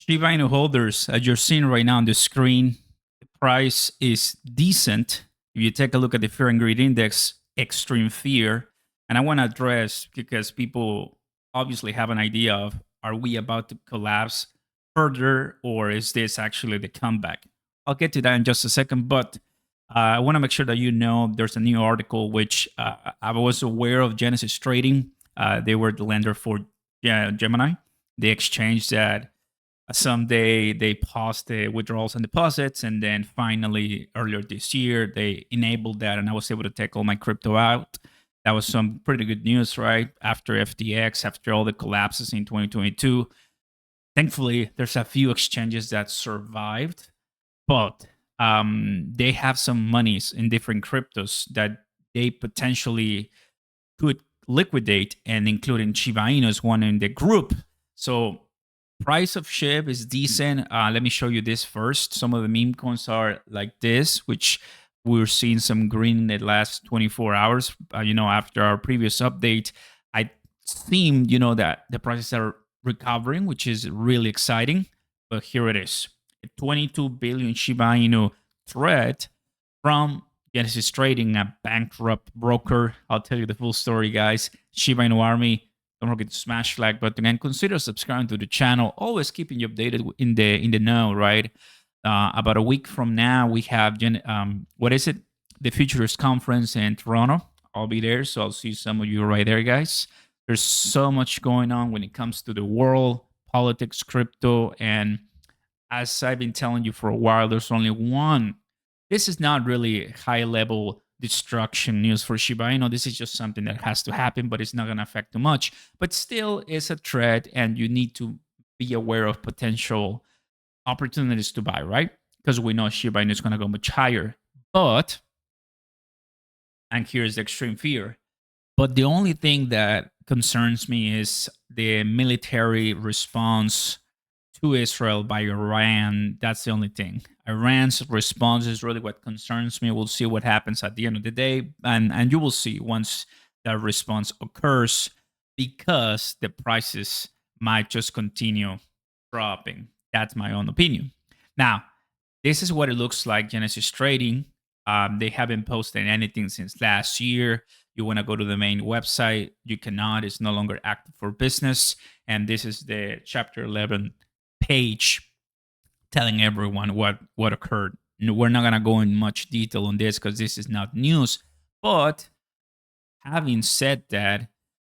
Shiba Inu holders, as you're seeing right now on the screen, the price is decent. If you take a look at the fear and greed index, extreme fear, and I want to address because people obviously have an idea of, are we about to collapse further or is this actually the comeback? I'll get to that in just a second, but I want to make sure that you know there's a new article which I was aware of Genesis Trading. They were the lender for Gemini, the exchange that someday they paused the withdrawals and deposits, and then finally earlier this year they enabled that, and I was able to take all my crypto out. That was some pretty good news, right? After FTX, after all the collapses in 2022, thankfully there's a few exchanges that survived, but they have some monies in different cryptos that they potentially could liquidate, and including Shiba Inu is one in the group. So price of SHIB is decent. Let me show you this first. Some of the meme coins are like this, which we're seeing some green in the last 24 hours. After our previous update, I seemed, that the prices are recovering, which is really exciting. But here it is. A 22 billion Shiba Inu threat from Genesis Trading, a bankrupt broker. I'll tell you the full story, guys. Shiba Inu Army, don't forget to smash like button and consider subscribing to the channel. Always keeping you updated in the know, right? About a week from now, we have what is it? The Futures Conference in Toronto. I'll be there, so I'll see some of you right there, guys. There's so much going on when it comes to the world, politics, crypto, and as I've been telling you for a while, there's only one. This is not really high level destruction news for Shiba Inu. This is just something that has to happen, but it's not going to affect too much. But still, it's a threat, and you need to be aware of potential opportunities to buy, right? Because we know Shiba Inu is going to go much higher. But, and here's the extreme fear. But the only thing that concerns me is the military response to Israel by Iran. That's the only thing. Iran's response is really what concerns me. We'll see what happens at the end of the day. And you will see once that response occurs, because the prices might just continue dropping. That's my own opinion. Now, this is what it looks like, Genesis Trading. They haven't posted anything since last year. You want to go to the main website, you cannot. It's no longer active for business. And this is the chapter 11 page telling everyone what occurred. We're not going to go in much detail on this because this is not news. But having said that,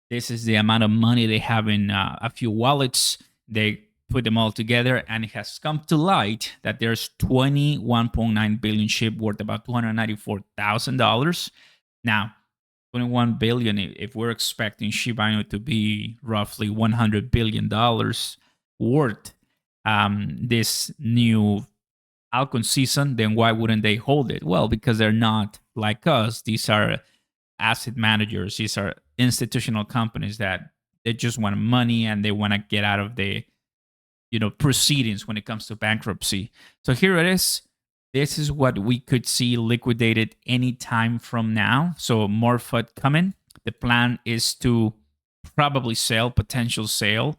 this is the amount of money they have in a few wallets. They put them all together, and it has come to light that there's 21.9 billion SHIB worth about $294,000. Now, 21 billion, if we're expecting Shiba Inu to be roughly $100 billion worth this new altcoin season, then why wouldn't they hold it? Well, because they're not like us. These are asset managers. These are institutional companies that they just want money and they want to get out of the proceedings when it comes to bankruptcy. So here it is. This is what we could see liquidated any time from now. So more FUD coming. The plan is to probably sell, potential sale.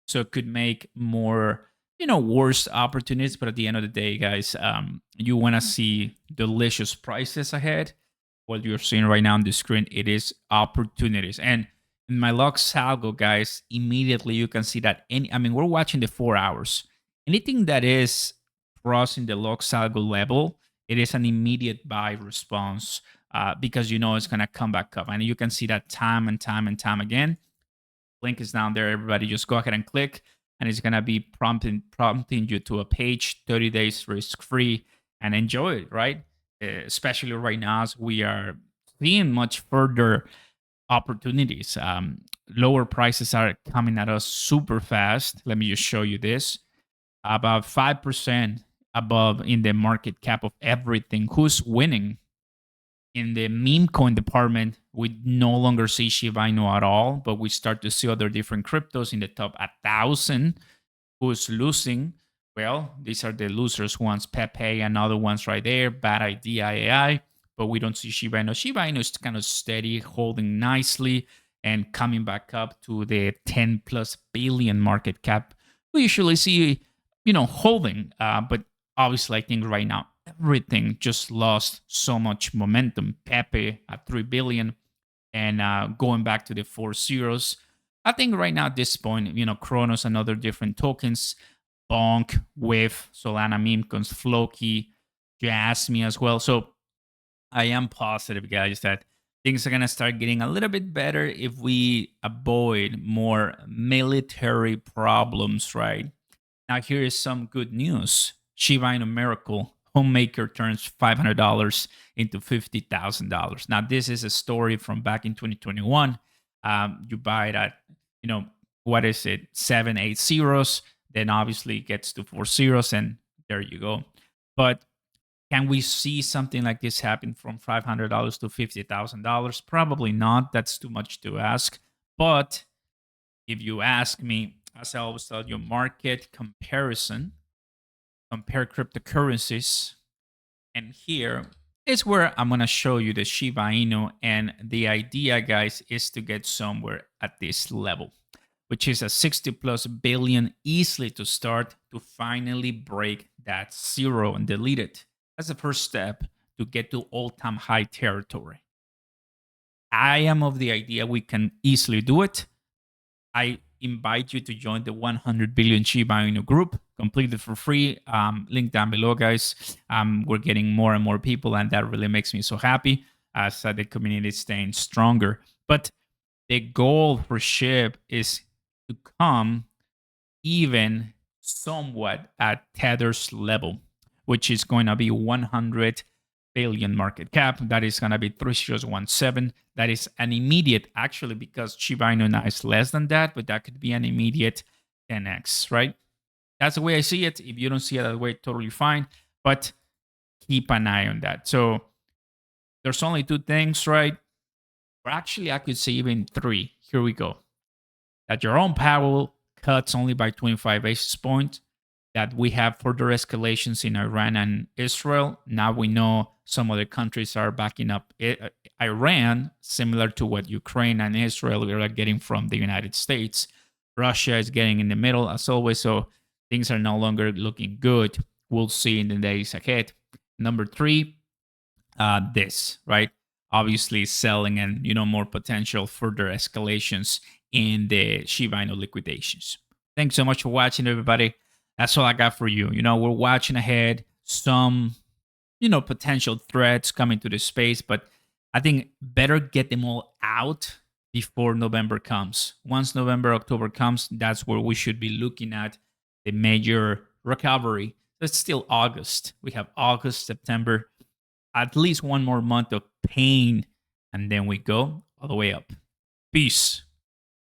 So it could make more, worse opportunities. But at the end of the day, guys, you want to see delicious prices ahead. What you're seeing right now on the screen, it is opportunities. And in my log salgo, guys, immediately you can see that we're watching the 4 hours. Anything that is crossing the log salgo level, it is an immediate buy response because it's going to come back up. And you can see that time and time and time again. Link is down there. Everybody just go ahead and click, and it's going to be prompting you to a page, 30 days risk-free, and enjoy it, right? Especially right now, as we are seeing much further opportunities. Lower prices are coming at us super fast. Let me just show you this. About 5% above in the market cap of everything. Who's winning? In the meme coin department, we no longer see Shiba Inu at all, but we start to see other different cryptos in the top 1,000. Who's losing? Well, these are the losers ones, Pepe and other ones right there, Bad Idea AI, but we don't see Shiba Inu. Shiba Inu is kind of steady, holding nicely and coming back up to the 10 plus billion market cap. We usually see holding. But obviously, I think right now everything just lost so much momentum. Pepe at 3 billion, and going back to the 4 zeros. I think right now at this point, Cronos and other different tokens, Bonk, With, Solana meme coins, Floki, Jasmy as well. So I am positive, guys, that things are gonna start getting a little bit better if we avoid more military problems, right? Now, here is some good news. Shiba Inu Miracle Homemaker turns $500 into $50,000. Now, this is a story from back in 2021. You buy it at, what is it, 7, 8 zeros, then obviously it gets to 4 zeros, and there you go. But can we see something like this happen from $500 to $50,000? Probably not. That's too much to ask. But if you ask me, as I always tell you, market comparison, compare cryptocurrencies. And here is where I'm going to show you the Shiba Inu. And the idea, guys, is to get somewhere at this level, which is a 60 plus billion easily to start to finally break that zero and delete it. That's the first step to get to all-time high territory. I am of the idea we can easily do it. I invite you to join the 100 billion Shiba Inu group, completely for free. Link down below, guys. We're getting more and more people, and that really makes me so happy as the community is staying stronger. But the goal for SHIB is to come even somewhat at Tether's level, which is going to be 100 billion market cap. That is going to be 3017. That is an immediate, actually, because Shiba Inu now is less than that, but that could be an immediate 10x, right? That's the way I see it. If you don't see it that way, totally fine. But keep an eye on that. So there's only 2 things, right? Or actually, I could say even 3. Here we go. That Jerome Powell cuts only by 25 basis points. That we have further escalations in Iran and Israel. Now we know some other countries are backing up Iran, similar to what Ukraine and Israel are getting from the United States. Russia is getting in the middle, as always, so things are no longer looking good. We'll see in the days ahead. Number 3, this, right? Obviously selling and, more potential further escalations in the Shiba Inu liquidations. Thanks so much for watching, everybody. That's all I got for you. We're watching ahead some, potential threats coming to the space, but I think better get them all out before November comes. Once November, October comes, that's where we should be looking at the major recovery. It's still August. We have August, September, at least one more month of pain, and then we go all the way up. Peace.